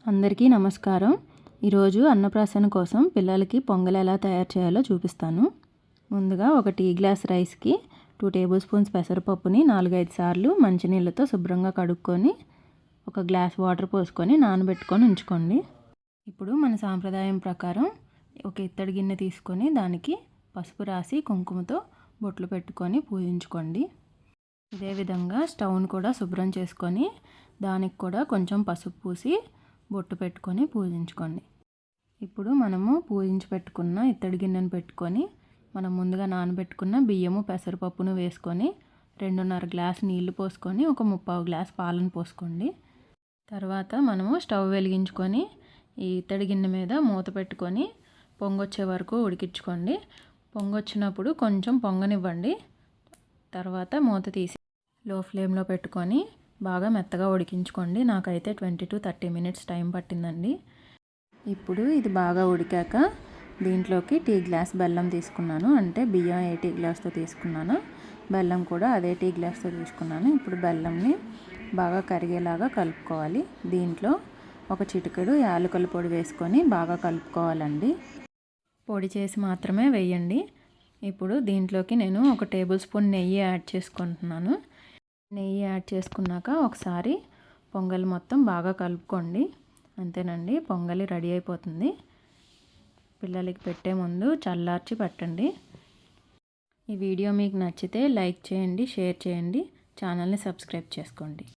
అందరికీ నమస్కారం. ఈరోజు అన్నప్రాసన కోసం పిల్లలకి పొంగల్ ఎలా తయారు చేయాలో చూపిస్తాను. ముందుగా ఒక టీ గ్లాస్ రైస్కి 2 టేబుల్ స్పూన్స్ పెసరపప్పుని 4-5 సార్లు మంచినీళ్ళతో శుభ్రంగా కడుక్కొని ఒక గ్లాస్ వాటర్ పోసుకొని నానబెట్టుకొని ఉంచుకోండి. ఇప్పుడు మన సాంప్రదాయం ప్రకారం ఒక ఇత్తడి గిన్నె తీసుకొని దానికి పసుపు రాసి కుంకుమతో బొట్లు పెట్టుకొని పూజించుకోండి. ఇదే విధంగా స్టవ్ను కూడా శుభ్రం చేసుకొని దానికి కూడా కొంచెం పసుపు పూసి బొట్టు పెట్టుకొని పూజించుకోండి. ఇప్పుడు మనము పూజించి పెట్టుకున్న ఇత్తడి గిన్నెను పెట్టుకొని మనం ముందుగా నానబెట్టుకున్న బియ్యము పెసరపప్పును వేసుకొని 2.5 గ్లాస్ నీళ్లు పోసుకొని ఒక 3/4 గ్లాస్ పాలను పోసుకోండి. తర్వాత మనము స్టవ్ వెలిగించుకొని ఈ ఇత్తడి గిన్నె మీద మూత పెట్టుకొని పొంగొచ్చే వరకు ఉడికించుకోండి. పొంగొచ్చినప్పుడు కొంచెం పొంగనివ్వండి. తర్వాత మూత తీసి లో ఫ్లేమ్లో పెట్టుకొని బాగా మెత్తగా ఉడికించుకోండి. నాకైతే 20 to 30 మినిట్స్ టైం పట్టిందండి. ఇప్పుడు ఇది బాగా ఉడికాక దీంట్లోకి టీ గ్లాస్ బెల్లం తీసుకున్నాను. అంటే బియ్యం ఏ టీ గ్లాస్తో తీసుకున్నాను, బెల్లం కూడా అదే టీ గ్లాస్తో తీసుకున్నాను. ఇప్పుడు బెల్లంని బాగా కరిగేలాగా కలుపుకోవాలి. దీంట్లో ఒక చిటికెడు యాలకుల పొడి వేసుకొని బాగా కలుపుకోవాలండి. పొడి చేసి మాత్రమే వేయండి. ఇప్పుడు దీంట్లోకి నేను 1 టేబుల్ స్పూన్ నెయ్యి యాడ్ చేసుకుంటున్నాను. నెయ్యి యాడ్ చేసుకున్నాక ఒకసారి పొంగల్ మొత్తం బాగా కలుపుకోండి. అంతేనండి, పొంగలి రెడీ అయిపోతుంది. పిల్లలకి పెట్టే ముందు చల్లార్చి పెట్టండి. ఈ వీడియో మీకు నచ్చితే లైక్ చేయండి, షేర్ చేయండి, ఛానల్ని సబ్స్క్రైబ్ చేసుకోండి.